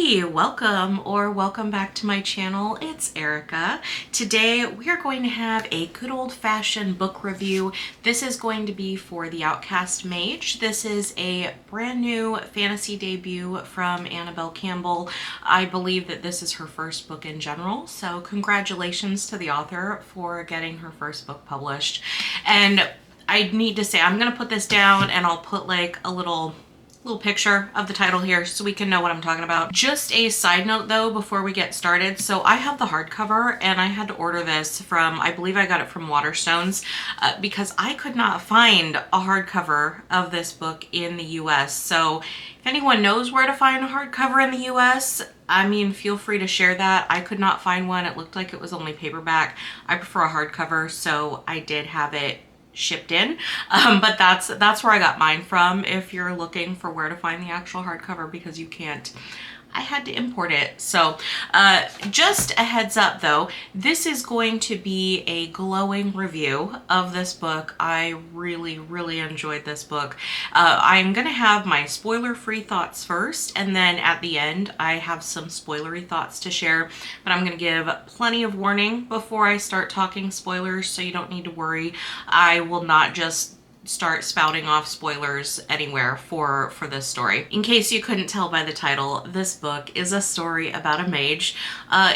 Hey, welcome back to my channel. It's Erica. Today we are going to have a good old-fashioned book review. This is going to be for the Outcast Mage. This is a brand new fantasy debut from Annabel Campbell. I believe that this is her first book in general, so congratulations to the author for getting her first book published. And I need to say, I'm going to put this down and I'll put like a little picture of the title here so we can know what I'm talking about. Just a side note though before we get started, so I have the hardcover and I had to order this from, I believe I got it from Waterstones, because I could not find a hardcover of this book in the US. So if anyone knows where to find a hardcover in the US, I mean, feel free to share that. I could not find one. It looked like it was only paperback. I prefer a hardcover, so I did have it shipped in, but that's where I got mine from if you're looking for where to find the actual hardcover, because you can't. I had to import it. So just a heads up though, this is going to be a glowing review of this book. I really enjoyed this book. I'm gonna have my spoiler-free thoughts first, and then at the end I have some spoilery thoughts to share, but I'm gonna give plenty of warning before I start talking spoilers, so you don't need to worry. I will not just start spouting off spoilers anywhere for this story. In case you couldn't tell by the title, this book is a story about a mage.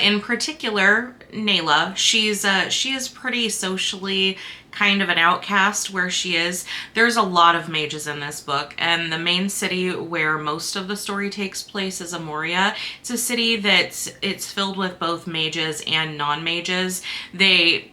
In particular, Nayla. She is pretty socially kind of an outcast where she is. There's a lot of mages in this book, and the main city where most of the story takes place is Amoria. It's a city it's filled with both mages and non-mages. They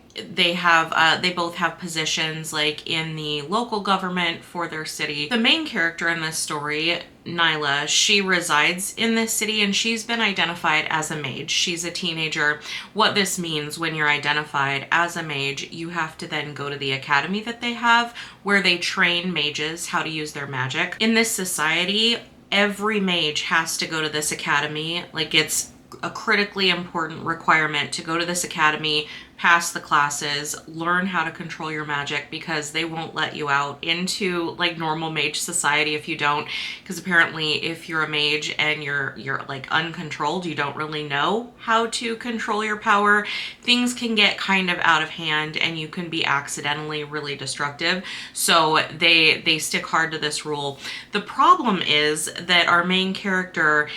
both have positions like in the local government for their city. The main character in this story, Nyla, she resides in this city and she's been identified as a mage. She's a teenager. What this means when you're identified as a mage, you have to then go to the academy that they have where they train mages how to use their magic. In this society, every mage has to go to this academy. Like, it's a critically important requirement to go to this academy, pass the classes, learn how to control your magic, because they won't let you out into like normal mage society if you don't, because apparently if you're a mage and you're like uncontrolled, you don't really know how to control your power, things can get kind of out of hand and you can be accidentally really destructive. So they stick hard to this rule. The problem is that our main character,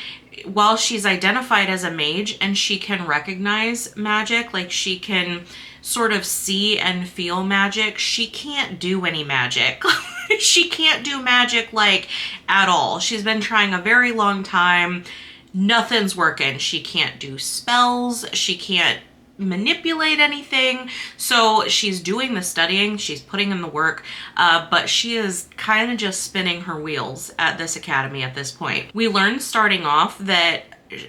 while she's identified as a mage and she can recognize magic, like she can sort of see and feel magic, she can't do any magic. She can't do magic like at all. She's been trying a very long time. Nothing's working. She can't do spells. She can't manipulate anything. So she's doing the studying, she's putting in the work, but she is kind of just spinning her wheels at this academy at this point. We learn starting off that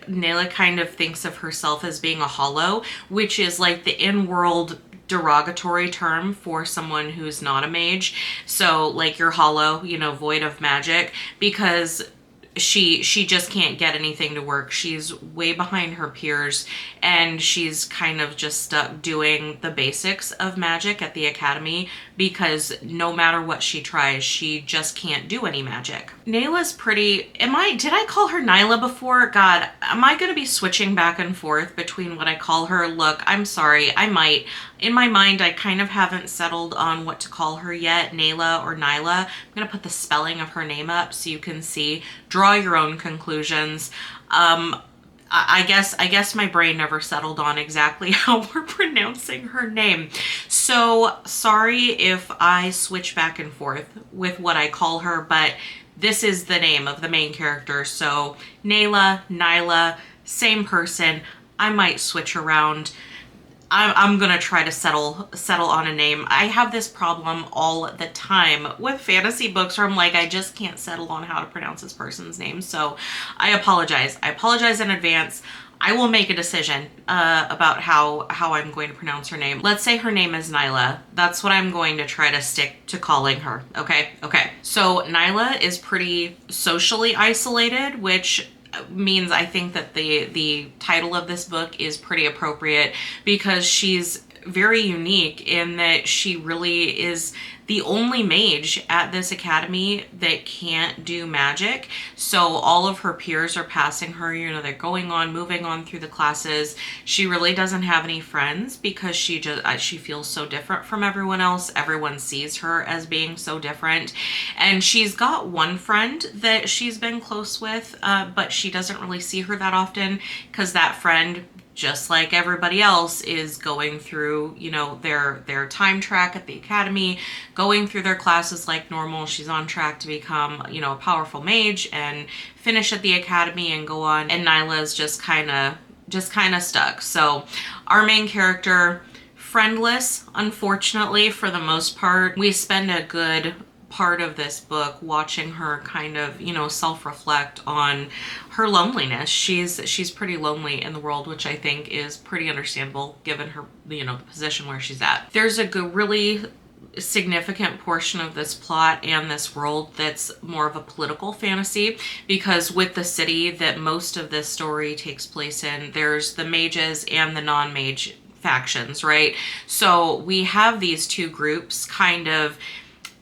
Nayla kind of thinks of herself as being a hollow, which is like the in-world derogatory term for someone who's not a mage. So like you're hollow, you know, void of magic, because she just can't get anything to work. She's way behind her peers and she's kind of just stuck doing the basics of magic at the academy, because no matter what she tries, she just can't do any magic. Nayla's pretty, did I call her Nyla before? God, am I gonna be switching back and forth between what I call her? Look, I'm sorry, I might. In my mind, I kind of haven't settled on what to call her yet, Nayla or Nyla. I'm gonna put the spelling of her name up so you can see. Draw your own conclusions. I guess my brain never settled on exactly how we're pronouncing her name. So sorry if I switch back and forth with what I call her, but this is the name of the main character. So Nayla, Nyla, same person. I might switch around. I'm gonna try to settle on a name. I have this problem all the time with fantasy books where I'm like, I just can't settle on how to pronounce this person's name. So I apologize. I apologize in advance. I will make a decision about how I'm going to pronounce her name. Let's say her name is Nyla. That's what I'm going to try to stick to calling her. Okay. So Nyla is pretty socially isolated, which means I think that the title of this book is pretty appropriate, because she's very unique in that she really is the only mage at this academy that can't do magic. So all of her peers are passing her, you know, they're moving on through the classes. She really doesn't have any friends because she feels so different from everyone else. Everyone sees her as being so different. And she's got one friend that she's been close with, but she doesn't really see her that often because that friend, just like everybody else, is going through, you know, their time track at the academy, going through their classes like normal. She's on track to become, you know, a powerful mage and finish at the academy and go on. And Nyla's just kind of stuck. So our main character, friendless, unfortunately, for the most part. We spend a good part of this book watching her kind of, you know, self-reflect on her loneliness. She's pretty lonely in the world, which I think is pretty understandable given her, you know, the position where she's at. There's a really significant portion of this plot and this world that's more of a political fantasy, because with the city that most of this story takes place in, there's the mages and the non-mage factions, right? So we have these two groups kind of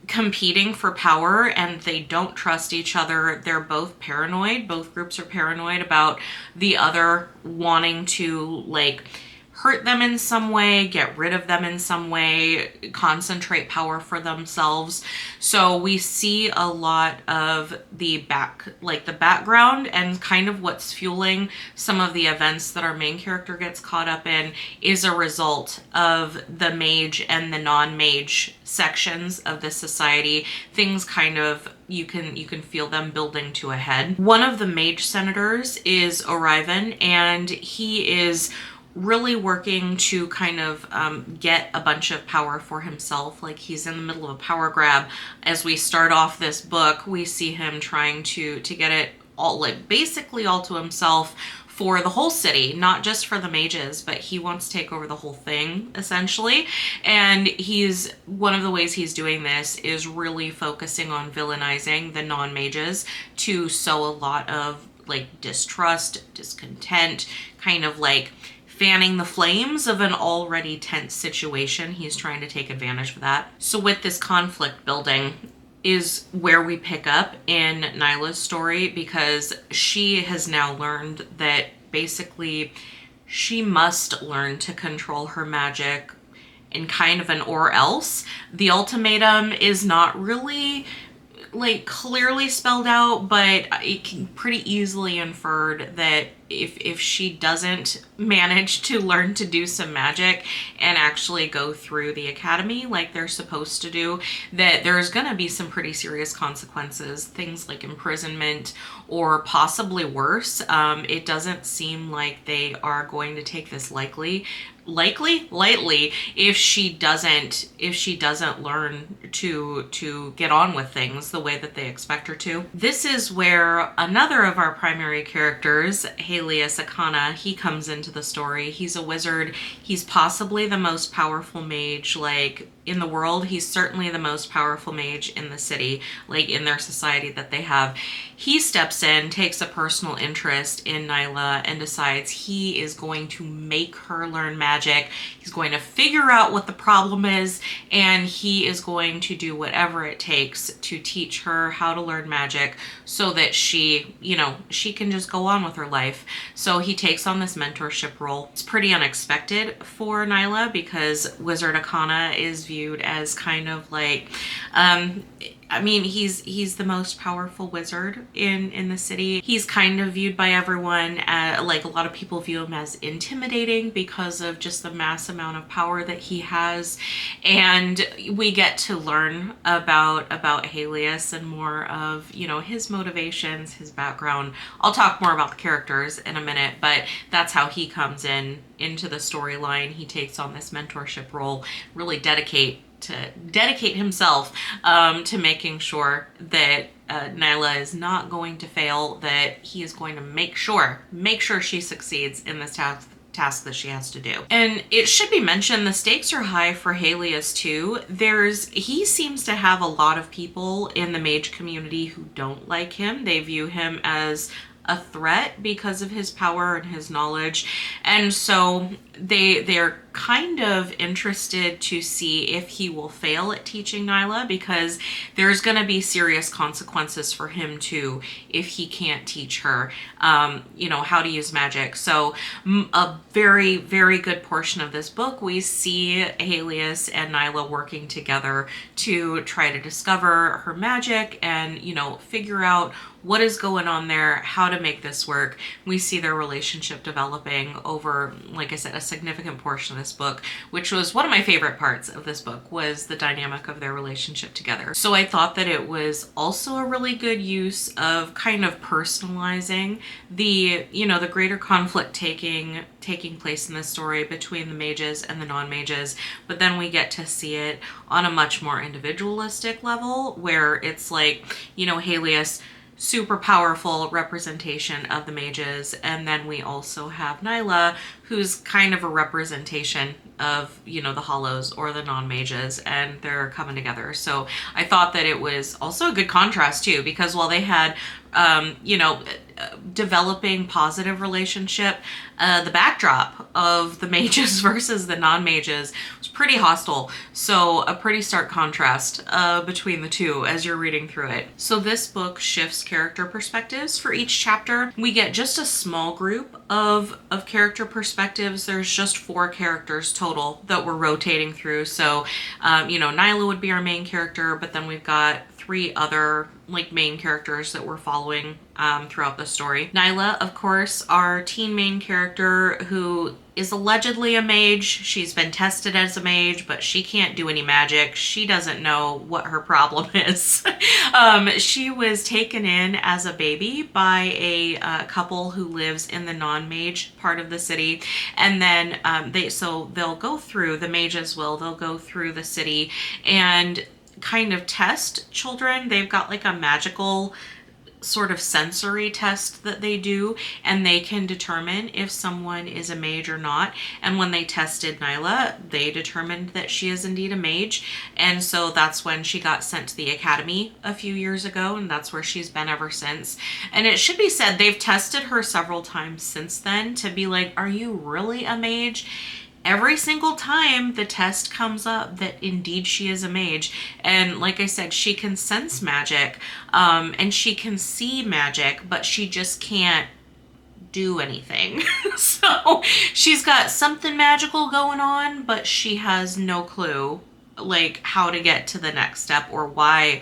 competing for power, and they don't trust each other. They're both paranoid. Both groups are paranoid about the other wanting to, like, hurt them in some way, get rid of them in some way, concentrate power for themselves. So we see a lot of the background and kind of what's fueling some of the events that our main character gets caught up in is a result of the mage and the non-mage sections of this society. Things kind of, you can feel them building to a head. One of the mage senators is Oriven, and he is really working to kind of get a bunch of power for himself. Like, he's in the middle of a power grab. As we start off this book, we see him trying to get it all, like, basically all to himself for the whole city, not just for the mages, but he wants to take over the whole thing, essentially. And one of the ways he's doing this is really focusing on villainizing the non-mages to sow a lot of, like, distrust, discontent, kind of like fanning the flames of an already tense situation. He's trying to take advantage of that. So with this conflict building is where we pick up in Nyla's story, because she has now learned that basically she must learn to control her magic in kind of an or else. The ultimatum is not really, like, clearly spelled out, but it can pretty easily inferred that if she doesn't manage to learn to do some magic and actually go through the academy like they're supposed to do, that there's gonna be some pretty serious consequences, things like imprisonment or possibly worse. It doesn't seem like they are going to take this lightly if she doesn't learn to get on with things the way that they expect her to. This is where another of our primary characters, Helios Akana, he comes into the story. He's a wizard. He's possibly the most powerful mage, like, in the world. He's certainly the most powerful mage in the city, like, in their society that they have. He steps in, takes a personal interest in Nyla, and decides he is going to make her learn magic. He's going to figure out what the problem is, and he is going to do whatever it takes to teach her how to learn magic so that she, you know, she can just go on with her life. So he takes on this mentorship role. It's pretty unexpected for Nyla because Wizard Akana is viewed as kind of like, I mean, he's the most powerful wizard in the city. He's kind of viewed by everyone as, like, a lot of people view him as intimidating because of just the mass amount of power that he has. And we get to learn about Helios and more of, you know, his motivations, his background. I'll talk more about the characters in a minute, but that's how he comes into the storyline. He takes on this mentorship role, really dedicate himself to making sure that Nyla is not going to fail, that he is going to make sure she succeeds in this task that she has to do. And it should be mentioned, the stakes are high for Helios too. He seems to have a lot of people in the mage community who don't like him. They view him as a threat because of his power and his knowledge. And so they're kind of interested to see if he will fail at teaching Nyla, because there's going to be serious consequences for him too if he can't teach her, how to use magic. So a very, very good portion of this book, we see Helios and Nyla working together to try to discover her magic and, figure out what is going on there, how to make this work. We see their relationship developing over, like I said, a significant portion of this book, which was one of my favorite parts of this book, was the dynamic of their relationship together. So I thought that it was also a really good use of kind of personalizing the greater conflict taking place in this story between the mages and the non-mages, but then we get to see it on a much more individualistic level, where it's like, Helios, super powerful representation of the mages, and then we also have Nyla, who's kind of a representation of, the hollows or the non-mages, and they're coming together. So I thought that it was also a good contrast too, because while they had developing positive relationship, the backdrop of the mages versus the non-mages was pretty hostile. So a pretty stark contrast between the two as you're reading through it. So this book shifts character perspectives for each chapter. We get just a small group of character perspectives. There's just 4 characters total that we're rotating through. So, Nyla would be our main character, but then we've got 3 other main characters that we're following throughout the story. Nyla, of course, our teen main character, who is allegedly a mage. She's been tested as a mage, but she can't do any magic. She doesn't know what her problem is. She was taken in as a baby by a couple who lives in the non-mage part of the city, and then they'll go through, the mages they'll go through the city and kind of test children. They've got like a magical sort of sensory test that they do, and they can determine if someone is a mage or not. And when they tested Nyla, they determined that she is indeed a mage, and so that's when she got sent to the academy a few years ago, and that's where she's been ever since. And it should be said, they've tested her several times since then to be like, are you really a mage? Every single time the test comes up that indeed she is a mage. And like I said, she can sense magic, and she can see magic, but she just can't do anything. So she's got something magical going on, but she has no clue how to get to the next step, or why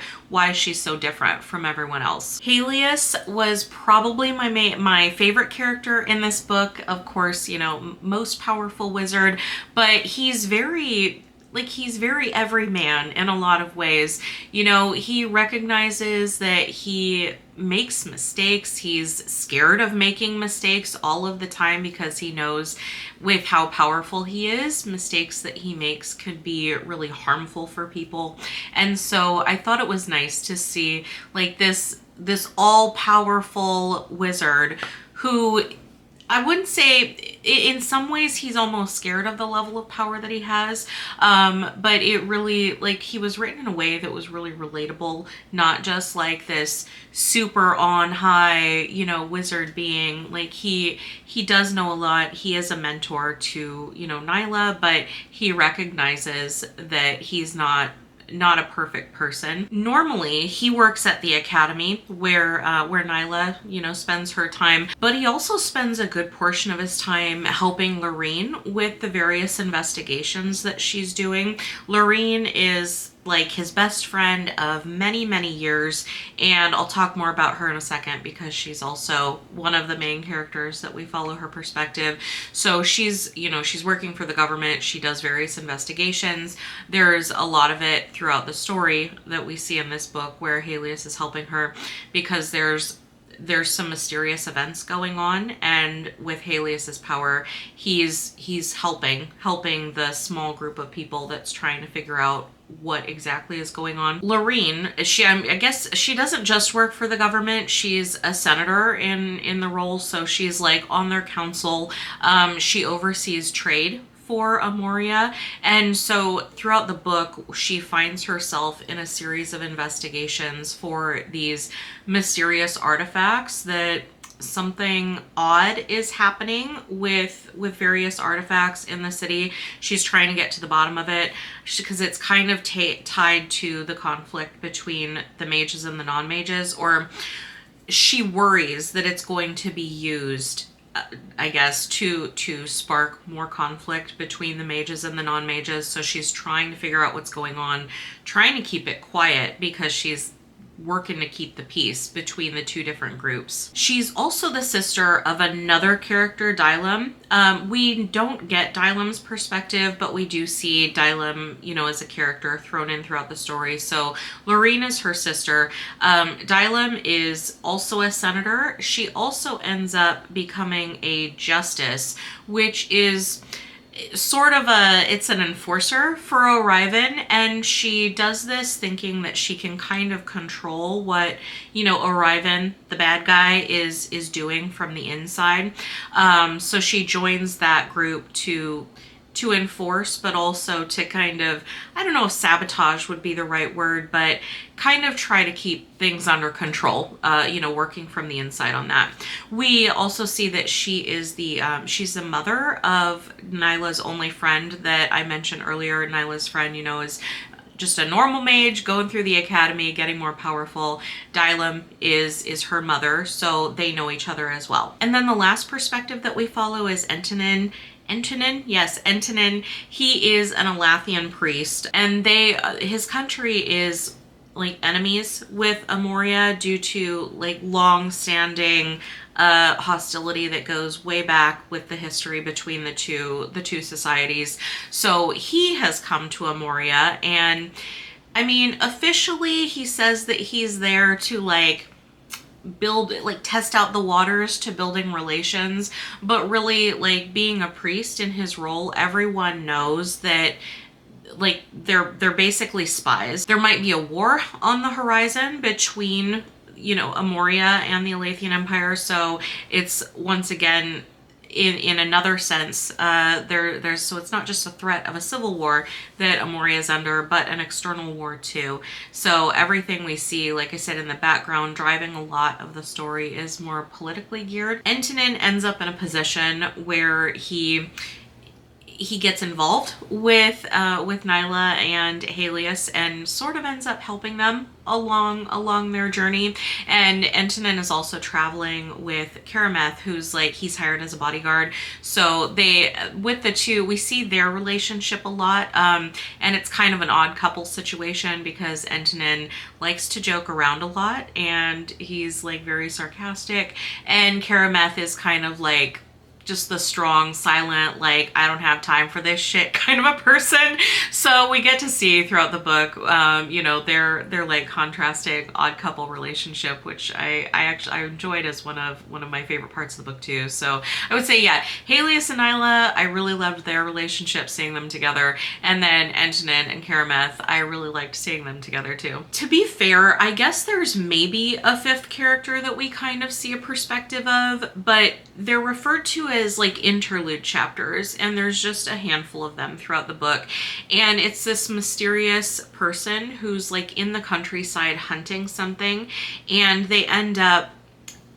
she's so different from everyone else. Helios was probably my favorite character in this book. Of course, most powerful wizard, but he's very everyman in a lot of ways. He recognizes that he makes mistakes. He's scared of making mistakes all of the time, because he knows with how powerful he is, mistakes that he makes could be really harmful for people. And so I thought it was nice to see this all-powerful wizard who, I wouldn't say, in some ways he's almost scared of the level of power that he has, but it really, he was written in a way that was really relatable, not just this super on high, wizard being. He does know a lot. He is a mentor to, Nyla, but he recognizes that he's not a perfect person. Normally, he works at the academy where Nyla, spends her time, but he also spends a good portion of his time helping Lorene with the various investigations that she's doing. Lorene is his best friend of many, many years, and I'll talk more about her in a second, because she's also one of the main characters that we follow her perspective. So she's working for the government. She does various investigations. There's a lot of it throughout the story that we see in this book where Helios is helping her, because there's some mysterious events going on, and with Helios's power, he's helping the small group of people that's trying to figure out what exactly is going on. Lorene, I guess she doesn't just work for the government. She's a senator in the role, so she's on their council. She oversees trade for Amoria, and so throughout the book she finds herself in a series of investigations for these mysterious artifacts that something odd is happening with various artifacts in the city. She's trying to get to the bottom of it because it's kind of tied to the conflict between the mages and the non-mages, or she worries that it's going to be used, I guess, to spark more conflict between the mages and the non-mages. So she's trying to figure out what's going on, trying to keep it quiet because she's working to keep the peace between the two different groups. She's also the sister of another character, Dylam. We don't get Dylam's perspective, but we do see Dylam, you know, as a character thrown in throughout the story. So Lorene is her sister. Dylam is also a senator. She also ends up becoming a justice, which is sort of it's an enforcer for O'Riven, and she does this thinking that she can kind of control what, you know, O'Riven, the bad guy, is doing from the inside. So she joins that group to enforce, but also to kind of, I don't know if sabotage would be the right word, but kind of try to keep things under control, you know, working from the inside on that. We also see that she is she's the mother of Nyla's only friend that I mentioned earlier. Nyla's friend, you know, is just a normal mage going through the academy, getting more powerful. Dylam is her mother, so they know each other as well. And then the last perspective that we follow is Antonin. Yes, Antonin. He is an Alathian priest, and his country is like enemies with Amoria due to like long-standing hostility that goes way back with the history between the two societies. So he has come to Amoria, and I mean, officially he says that he's there to like test out the waters to building relations, but really, like, being a priest in his role, everyone knows that like they're basically spies. There might be a war on the horizon between, you know, Amoria and the Alathian Empire, so it's once again in another sense, there's so it's not just a threat of a civil war that Amoria is under, but an external war too. So everything we see, like I said, in the background, driving a lot of the story is more politically geared. Antonin ends up in a position where he gets involved with Nyla and Helios and sort of ends up helping them along their journey. And Antonin is also traveling with Karameth, who's like, he's hired as a bodyguard. So with the two, we see their relationship a lot. And it's kind of an odd couple situation because Antonin likes to joke around a lot and he's like very sarcastic. And Karameth is kind of like just the strong, silent, like, I don't have time for this shit kind of a person. So we get to see throughout the book, you know, their like contrasting odd couple relationship, which I enjoyed as one of my favorite parts of the book too. So I would say, yeah, Helios and Nyla, I really loved their relationship, seeing them together. And then Antonin and Karameth, I really liked seeing them together too. To be fair, I guess there's maybe a fifth character that we kind of see a perspective of, but they're referred to as like interlude chapters, and there's just a handful of them throughout the book. And it's this mysterious person who's like in the countryside hunting something, and they end up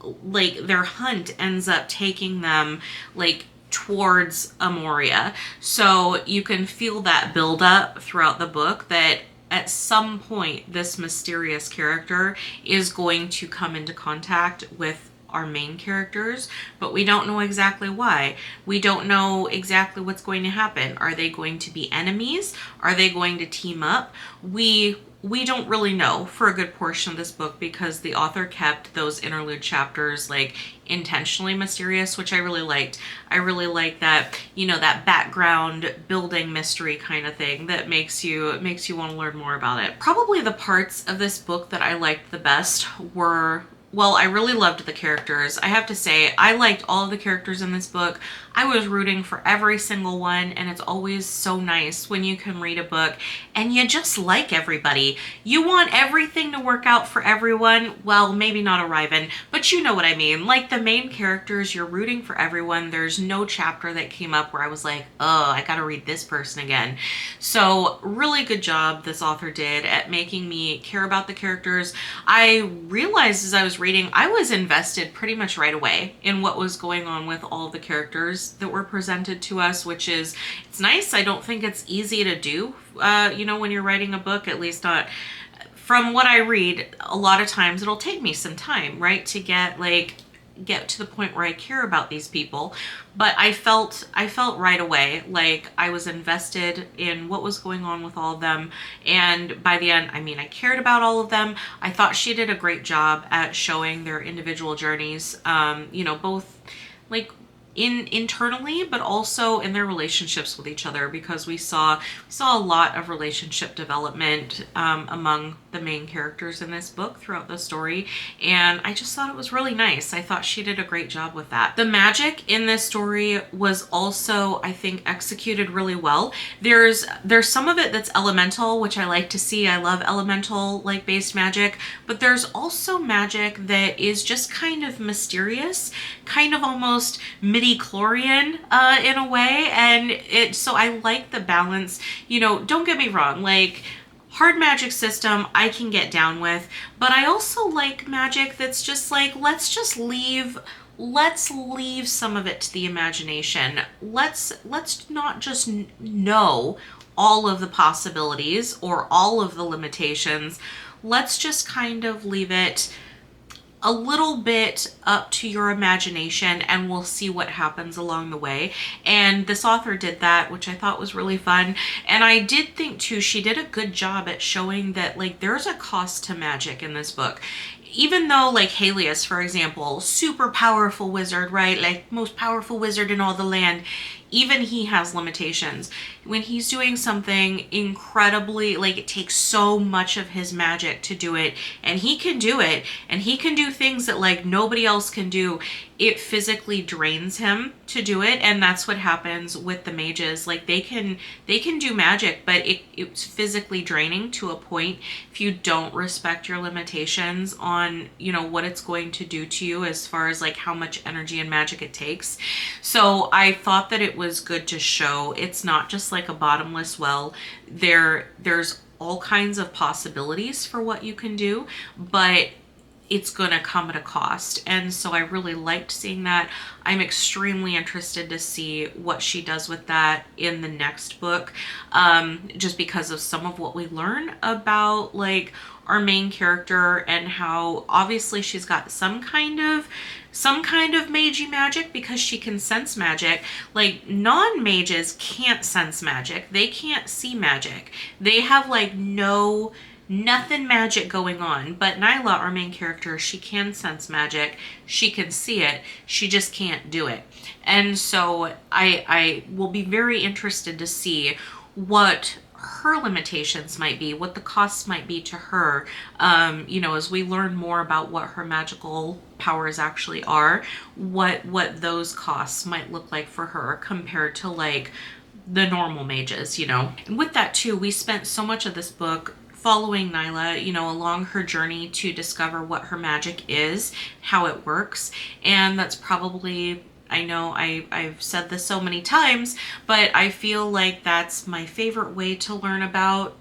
like, their hunt ends up taking them like towards Amoria. So you can feel that build up throughout the book that at some point this mysterious character is going to come into contact with our main characters, but we don't know exactly why. We don't know exactly what's going to happen. Are they going to be enemies? Are they going to team up? We don't really know for a good portion of this book because the author kept those interlude chapters like intentionally mysterious, which I really liked. I really like that, you know, that background building mystery kind of thing that makes you want to learn more about it. Probably the parts of this book that I liked the best were, well, I really loved the characters. I have to say, I liked all of the characters in this book. I was rooting for every single one, and it's always so nice when you can read a book and you just like everybody. You want everything to work out for everyone. Well, maybe not O'Riven, but you know what I mean. Like the main characters, you're rooting for everyone. There's no chapter that came up where I was like, oh, I gotta read this person again. So really good job this author did at making me care about the characters. I realized as I was reading, I was invested pretty much right away in what was going on with all the characters that were presented to us, which is, it's nice. I don't think it's easy to do, when you're writing a book, at least not from what I read. A lot of times it'll take me some time, right, to get to the point where I care about these people. But I felt right away like I was invested in what was going on with all of them. And by the end, I mean, I cared about all of them. I thought she did a great job at showing their individual journeys, both like internally, but also in their relationships with each other, because we saw a lot of relationship development among the main characters in this book throughout the story, and I just thought it was really nice. I thought she did a great job with that. The magic in this story was also, I think, executed really well. There's some of it that's elemental, which I like to see. I love elemental like based magic, but there's also magic that is just kind of mysterious, kind of almost midi-chlorian in a way, and so I like the balance. Don't get me wrong, like hard magic system I can get down with, but I also like magic that's just like, let's leave some of it to the imagination. Let's not just know all of the possibilities or all of the limitations. Let's just kind of leave it a little bit up to your imagination, and we'll see what happens along the way. And this author did that, which I thought was really fun. And I did think too, she did a good job at showing that like there's a cost to magic in this book. Even though like Helios, for example, super powerful wizard, right? Like most powerful wizard in all the land, even he has limitations. When he's doing something incredibly, like it takes so much of his magic to do it, and he can do it, and he can do things that like nobody else can do, it physically drains him to do it. And that's what happens with the mages. Like they can do magic, but it's physically draining to a point if you don't respect your limitations on, what it's going to do to you as far as like how much energy and magic it takes. So I thought that it was good to show it's not just like a bottomless well. There's all kinds of possibilities for what you can do, but it's gonna come at a cost. And so I really liked seeing that. I'm extremely interested to see what she does with that in the next book, just because of some of what we learn about like our main character, and how obviously she's got some kind of magey magic because she can sense magic. Like non-mages can't sense magic. They can't see magic. They have like nothing magic going on. But Nyla, our main character, she can sense magic. She can see it. She just can't do it. And so I will be very interested to see what her limitations might be, what the costs might be to her, as we learn more about what her magical powers actually are, what those costs might look like for her compared to like the normal mages, And with that too, we spent so much of this book following Nyla, along her journey to discover what her magic is, how it works. And that's probably, I know I've said this so many times, but I feel like that's my favorite way to learn about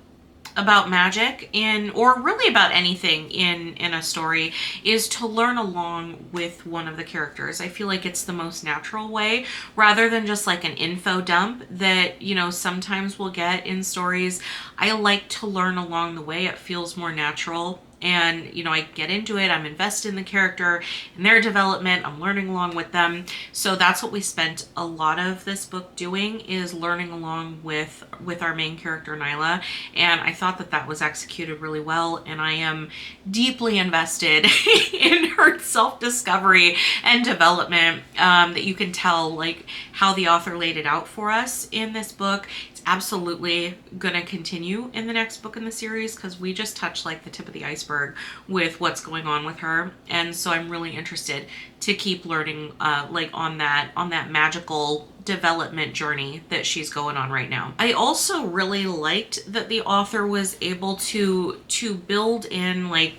magic or really about anything in a story, is to learn along with one of the characters. I feel like it's the most natural way, rather than just like an info dump that, sometimes we'll get in stories. I like to learn along the way. It feels more natural. And, I get into it, I'm invested in the character and their development, I'm learning along with them. So that's what we spent a lot of this book doing, is learning along with our main character, Nyla. And I thought that was executed really well. And I am deeply invested in her self-discovery and development, that you can tell like how the author laid it out for us in this book. Absolutely gonna continue in the next book in the series, because we just touched like the tip of the iceberg with what's going on with her. And so I'm really interested to keep learning like on that magical development journey that she's going on right now. I also really liked that the author was able to build in like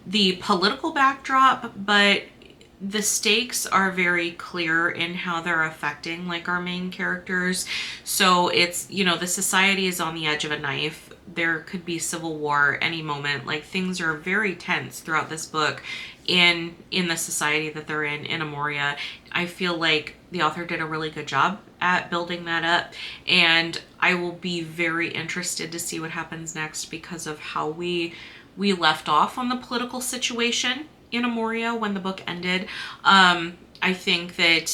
the political backdrop, but the stakes are very clear in how they're affecting like our main characters. So it's, the society is on the edge of a knife. There could be civil war any moment. Like things are very tense throughout this book. in the society that they're in Amoria. I feel like the author did a really good job at building that up, and I will be very interested to see what happens next because of how we left off on the political situation in Amoria when the book ended. I think that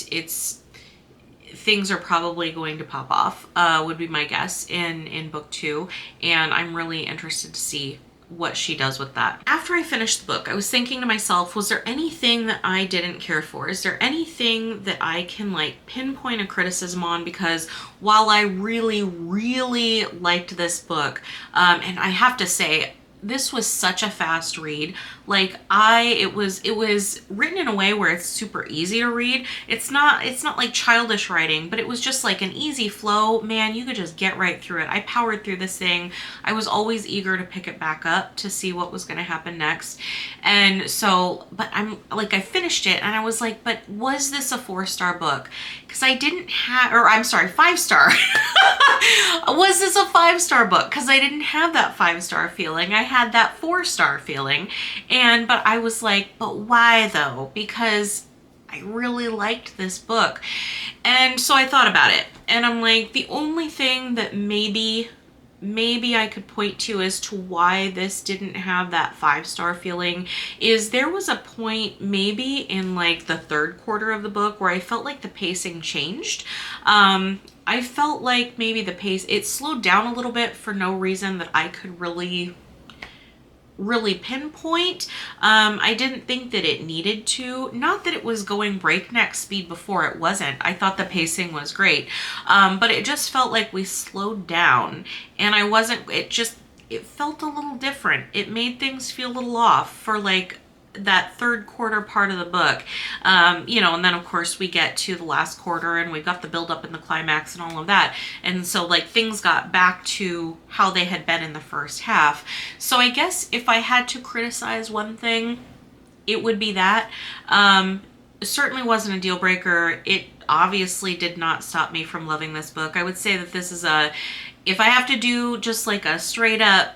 things are probably going to pop off, would be my guess in book 2, and I'm really interested to see what she does with that. After I finished the book, I was thinking to myself, was there anything that I didn't care for? Is there anything that I can like pinpoint a criticism on? Because while I really, really liked this book, and I have to say, this was such a fast read. Like it was written in a way where it's super easy to read. It's not like childish writing, but it was just like an easy flow. Man, you could just get right through it. I powered through this thing. I was always eager to pick it back up to see what was going to happen next. And so, but I'm like, I finished it and I was like, but was this a 4-star book? Because I didn't have, or I'm sorry, 5-star. Was this a 5-star book? Because I didn't have that 5-star feeling. I had that 4-star feeling. But I was like, but why though? Because I really liked this book. And so I thought about it. And I'm like, the only thing that maybe I could point to as to why this didn't have that 5-star feeling is there was a point maybe in like the 3rd quarter of the book where I felt like the pacing changed. I felt like maybe the pace, it slowed down a little bit for no reason that I could really pinpoint. I didn't think that it needed to. Not that it was going breakneck speed before, it wasn't. I thought the pacing was great. But it just felt like we slowed down and it felt a little different. It made things feel a little off for like that 3rd quarter part of the book. And then of course we get to the last quarter and we got the build up and the climax and all of that. And so like things got back to how they had been in the first half. So I guess if I had to criticize one thing, it would be that. It certainly wasn't a deal breaker. It obviously did not stop me from loving this book. I would say that this is if I have to do just like a straight up,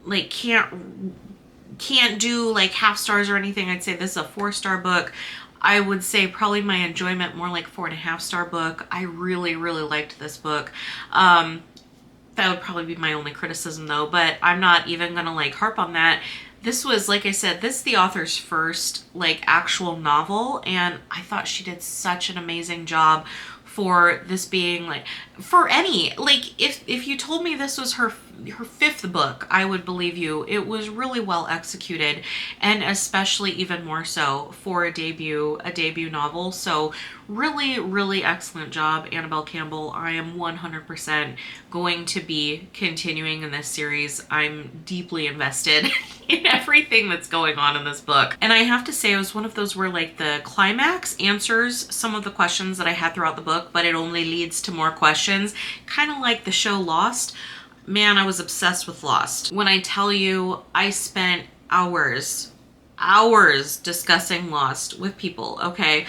like can't do like half stars or anything, I'd say this is a 4-star book. I would say probably my enjoyment more like 4.5-star book. I really, really liked this book. That would probably be my only criticism though, but I'm not even gonna like harp on that. This was, like I said, this is the author's first like actual novel, and I thought she did such an amazing job for this being like, for any, like if you told me this was her 5th book, I would believe you. It was really well executed, and especially even more so for a debut novel. So really, really excellent job, Annabel Campbell. I am 100% going to be continuing in this series. I'm deeply invested in everything that's going on in this book. And I have to say, it was one of those where like the climax answers some of the questions that I had throughout the book, but it only leads to more questions, kind of like the show Lost. Man, I was obsessed with Lost. When I tell you, I spent hours discussing Lost with people, okay?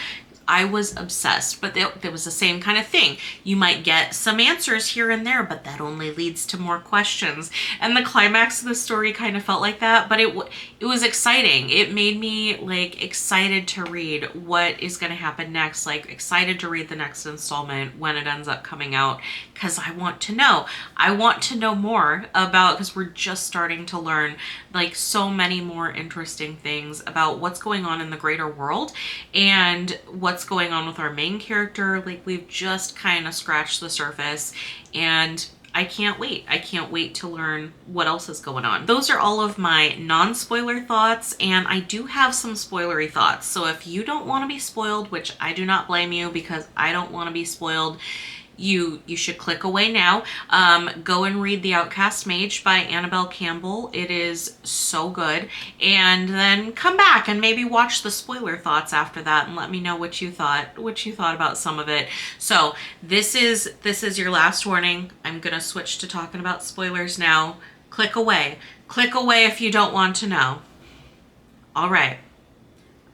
I was obsessed, but there was the same kind of thing. You might get some answers here and there, but that only leads to more questions. And the climax of the story kind of felt like that, but it was exciting. It made me like excited to read what is going to happen next, like excited to read the next installment when it ends up coming out, because I want to know. I want to know more about, because we're just starting to learn like so many more interesting things about what's going on in the greater world and what's going on with our main character. Like we've just kind of scratched the surface, and I can't wait. I can't wait to learn what else is going on. Those are all of my non-spoiler thoughts, and I do have some spoilery thoughts. So if you don't want to be spoiled, which I do not blame you because I don't want to be spoiled, you should click away now. Go and read The Outcast Mage by Annabel Campbell. It is so good. And then come back and maybe watch the spoiler thoughts after that and let me know what you thought about some of it. So this is your last warning. I'm gonna switch to talking about spoilers now. Click away. Click away if you don't want to know. All right.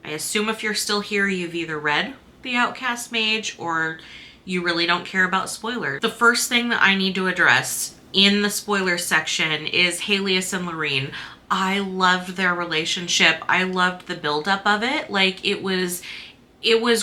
I assume if you're still here, you've either read The Outcast Mage or you really don't care about spoilers. The first thing that I need to address in the spoiler section is Helios and Lorene. I loved their relationship. I loved the buildup of it. Like it was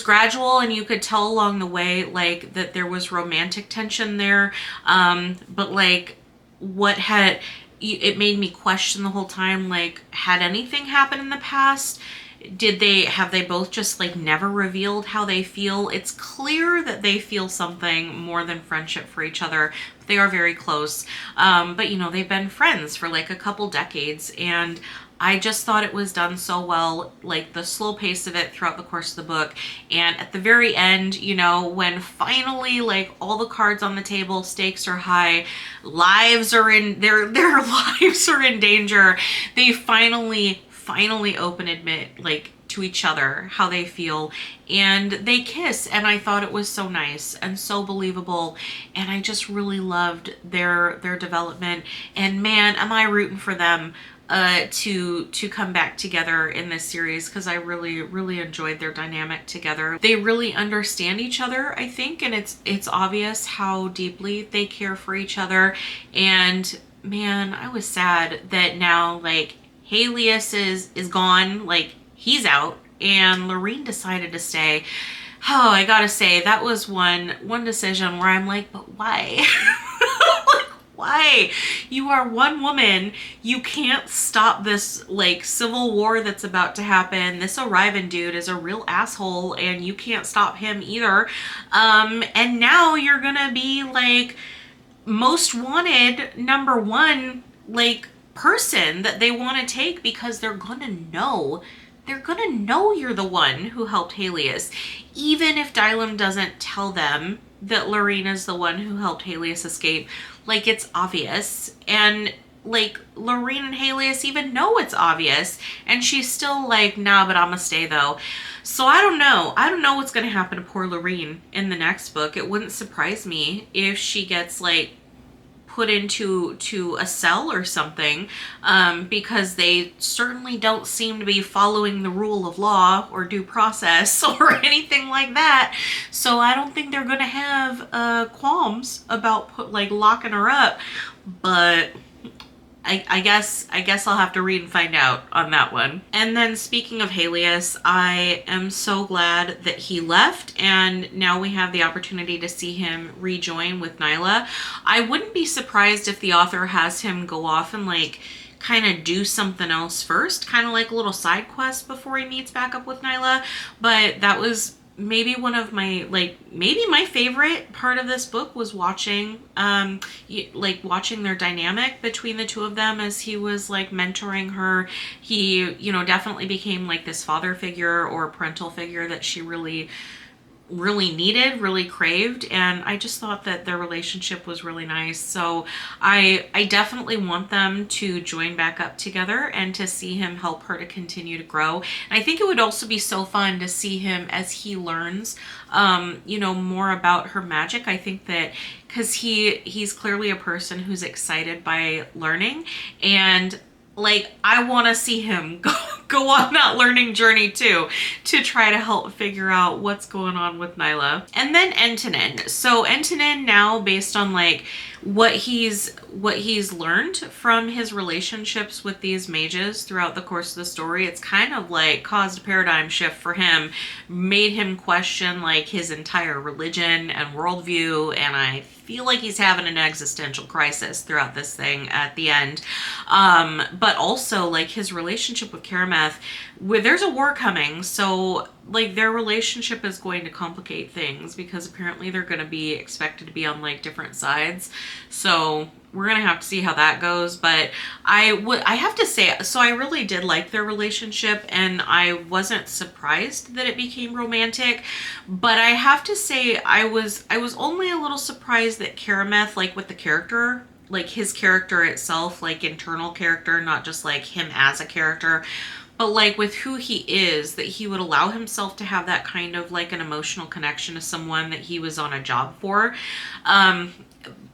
gradual, and you could tell along the way like that there was romantic tension there. But like what had it made me question the whole time, like, had anything happened in the past? Have they both just like never revealed how they feel? It's clear that they feel something more than friendship for each other. They are very close. But you know, they've been friends for like a couple decades, and I just thought it was done so well, like the slow pace of it throughout the course of the book. And at the very end, you know, when finally like all the cards on the table, stakes are high, lives are in their lives are in danger, they finally open admit like to each other how they feel, and they kiss, and I thought it was so nice and so believable, and I just really loved their development. And man, am I rooting for them to come back together in this series, because I really enjoyed their dynamic together. They really understand each other, I think, and it's obvious how deeply they care for each other. And man, I was sad that now like Helios is gone, like he's out, and Lorene decided to stay. Oh, I gotta say, that was one decision where I'm like, but why? Like, why? You are one woman. You can't stop this like civil war that's about to happen. This Arrivin dude is a real asshole, and you can't stop him either. And now you're gonna be like most wanted #1, like person that they want to take, because they're gonna know you're the one who helped Helios, even if Dylan doesn't tell them that Lorene is the one who helped Helios escape. Like, it's obvious, and like Lorene and Helios even know it's obvious, and she's still like, nah, but I'm gonna stay though. So I don't know what's gonna happen to poor Lorene in the next book. It wouldn't surprise me if she gets like put into a cell or something, because they certainly don't seem to be following the rule of law or due process or anything like that. So I don't think they're gonna have qualms about like locking her up. But I guess I'll have to read and find out on that one. And then speaking of Helios, I am so glad that he left, and now we have the opportunity to see him rejoin with Nyla. I wouldn't be surprised if the author has him go off and like kind of do something else first, kind of like a little side quest before he meets back up with Nyla. But that was maybe one of my maybe my favorite part of this book was watching watching their dynamic between the two of them as he was like mentoring her. He, you know, definitely became like this father figure or parental figure that she really needed, really craved, and I just thought that their relationship was really nice. So I definitely want them to join back up together and to see him help her to continue to grow. And I think it would also be so fun to see him as he learns you know, more about her magic. I think that because he's clearly a person who's excited by learning, and like I want to see him go on that learning journey too, to try to help figure out what's going on with Nyla. And then Entinen. So Entinen now, based on like what he's learned from his relationships with these mages throughout the course of the story, it's kind of like caused a paradigm shift for him, made him question like his entire religion and worldview, and I feel like he's having an existential crisis throughout this thing at the end. But also like his relationship with Karameth, where there's a war coming, so like their relationship is going to complicate things, because apparently they're going to be expected to be on like different sides. So we're gonna have to see how that goes. But I have to say, so I really did like their relationship, and I wasn't surprised that it became romantic. But I have to say, I was only a little surprised that Karameth, like with the character, like his character itself, like internal character, not just like him as a character, but like with who he is, that he would allow himself to have that kind of like an emotional connection to someone that he was on a job for.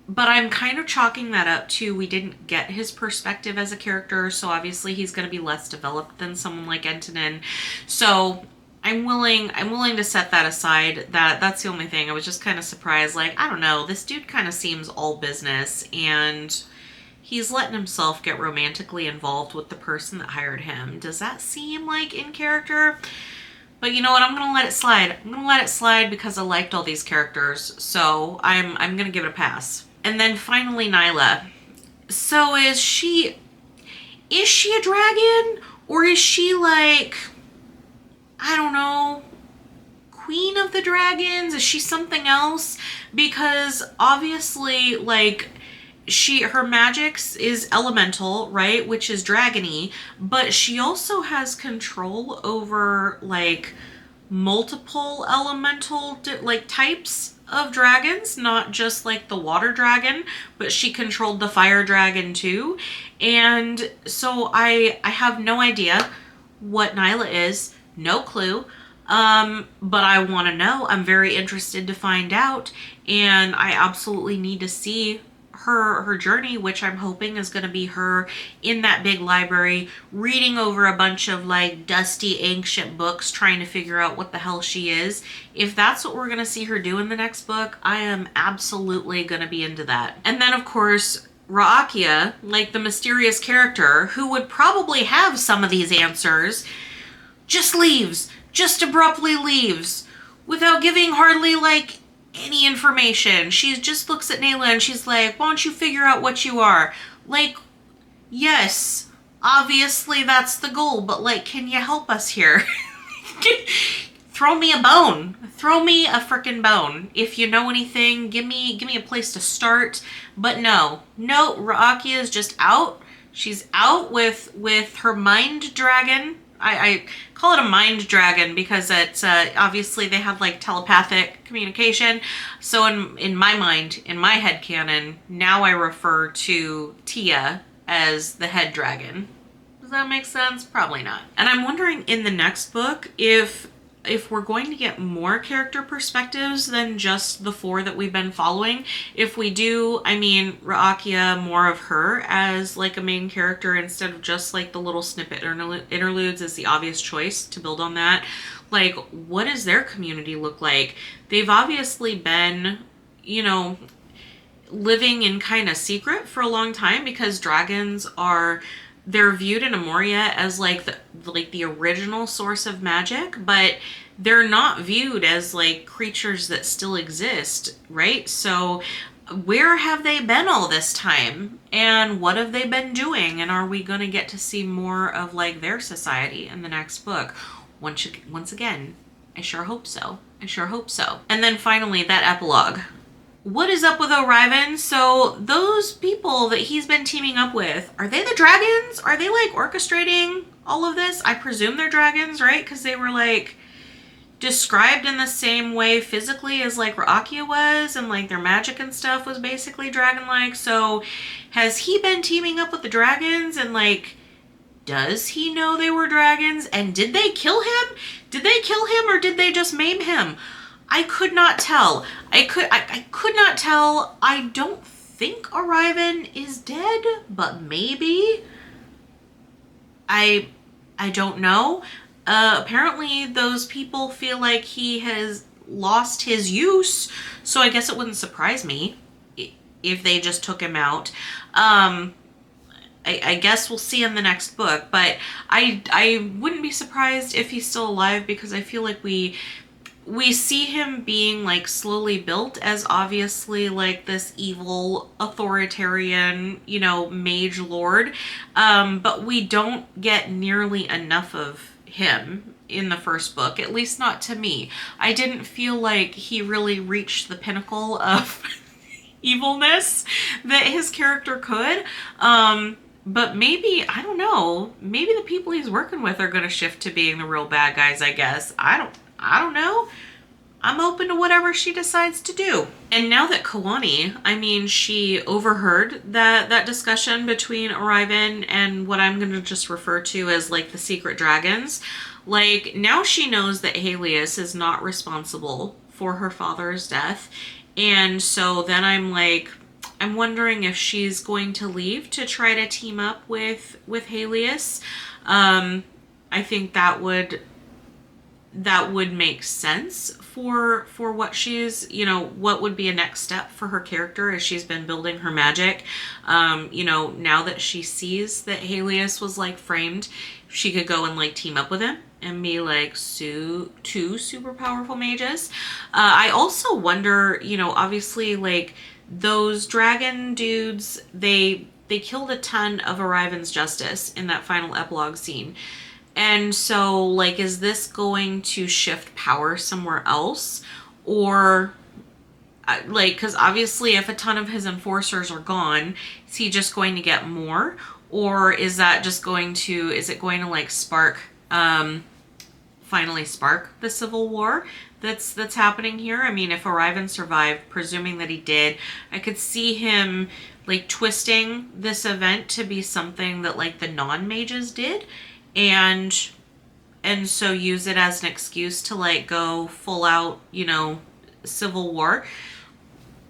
But I'm kind of chalking that up to, we didn't get his perspective as a character, so obviously he's going to be less developed than someone like Entinen. So I'm willing to set that aside. That's the only thing. I was just kind of surprised. Like, I don't know, this dude kind of seems all business, and he's letting himself get romantically involved with the person that hired him. Does that seem like in character? But you know what? I'm going to let it slide. I'm going to let it slide because I liked all these characters. So I'm going to give it a pass. And then finally, Nyla. So is she a dragon? Or is she like, I don't know, Queen of the Dragons? Is she something else? Because obviously, like, her magics is elemental, right? Which is dragony, but she also has control over like multiple elemental like types of dragons, not just like the water dragon, but she controlled the fire dragon too. And so I have no idea what Nyla is, no clue. But I want to know. I'm very interested to find out, and I absolutely need to see her journey, which I'm hoping is going to be her in that big library reading over a bunch of like dusty ancient books trying to figure out what the hell she is. If that's what we're going to see her do in the next book, I am absolutely going to be into that. And then of course Raakia, like the mysterious character who would probably have some of these answers, just leaves, just abruptly leaves without giving hardly like any information. She just looks at Nyla and she's like, why don't you figure out what you are? Like, yes, obviously that's the goal, but like, can you help us here? Throw me a bone. Throw me a frickin' bone. If you know anything, give me a place to start. But no, Raakia is just out. She's out with her mind dragon. I call it a mind dragon because it's obviously they have like telepathic communication. So in my mind, in my headcanon, now I refer to Tia as the head dragon. Does that make sense? Probably not. And I'm wondering in the next book if we're going to get more character perspectives than just the 4 that we've been following. If we do, I mean, Raakia, more of her as like a main character instead of just like the little snippet interludes is the obvious choice to build on that. Like, what does their community look like? They've obviously been, you know, living in kind of secret for a long time because dragons they're viewed in Amoria as like the original source of magic, but they're not viewed as like creatures that still exist, right? So where have they been all this time? And what have they been doing? And are we going to get to see more of like their society in the next book? Once again, I sure hope so. I sure hope so. And then finally, that epilogue. What is up with O'Riven? So those people that he's been teaming up with, are they the dragons? Are they like orchestrating all of this? I presume they're dragons, right? Because they were like described in the same way physically as like Raakia was, and like their magic and stuff was basically dragon-like. So has he been teaming up with the dragons, and like, does he know they were dragons? And did they kill him? Did they kill him or did they just maim him? I could not tell. I could not tell. I don't think O'Riven is dead, but maybe. I don't know. Apparently those people feel like he has lost his use, so I guess it wouldn't surprise me if they just took him out. I guess we'll see in the next book, but I wouldn't be surprised if he's still alive because I feel like we see him being like slowly built as obviously like this evil authoritarian, you know, mage lord. But we don't get nearly enough of him in the first book, at least not to me. I didn't feel like he really reached the pinnacle of evilness that his character could. But maybe, I don't know, maybe the people he's working with are going to shift to being the real bad guys, I guess. I don't know. I'm open to whatever she decides to do. And now that Kawani, I mean, she overheard that discussion between O'Riven and what I'm going to just refer to as like the secret dragons. Like, now she knows that Helios is not responsible for her father's death. And so then I'm like, I'm wondering if she's going to leave to try to team up with Helios. I think that would that would make sense for what she's, you know, what would be a next step for her character as she's been building her magic. You know, now that she sees that Helios was like framed, she could go and like team up with him and be like two super powerful mages. I also wonder, you know, obviously like those dragon dudes, they killed a ton of Arrivan's Justice in that final epilogue scene. And so, like, is this going to shift power somewhere else? Or, like, because obviously, if a ton of his enforcers are gone, is he just going to get more? Or is that just going to, is it going to, like, spark, finally spark the civil war that's happening here? I mean, if Arrivan survived, presuming that he did, I could see him, like, twisting this event to be something that, like, the non-mages did. And so use it as an excuse to like go full out, you know, civil war.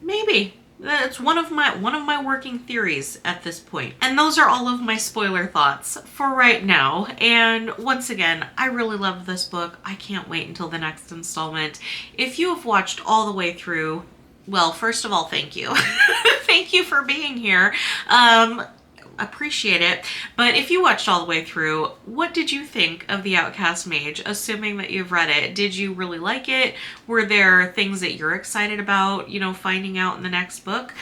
Maybe that's one of my working theories at this point. And those are all of my spoiler thoughts for right now. And once again, I really love this book. I can't wait until the next installment. If you have watched all the way through, well, first of all, thank you. Thank you for being here. Appreciate it. But if you watched all the way through, what did you think of the Outcast Mage, assuming that you've read it? Did you really like it? Were there things that you're excited about, you know, finding out in the next book?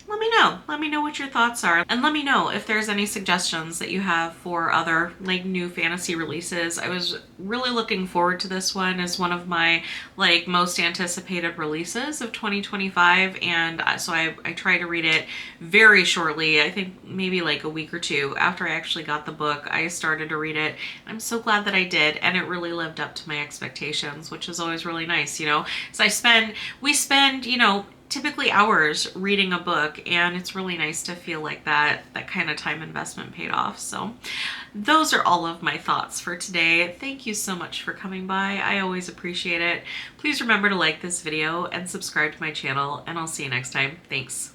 Let me know. Let me know what your thoughts are. And let me know if there's any suggestions that you have for other like new fantasy releases. I was really looking forward to this one as one of my like most anticipated releases of 2025. And so I tried to read it very shortly. I think maybe like a week or two after I actually got the book, I started to read it. I'm so glad that I did. And it really lived up to my expectations, which is always really nice, you know, so we spend, you know, typically hours reading a book, and it's really nice to feel like that kind of time investment paid off. So those are all of my thoughts for today. Thank you so much for coming by. I always appreciate it. Please remember to like this video and subscribe to my channel, and I'll see you next time. Thanks.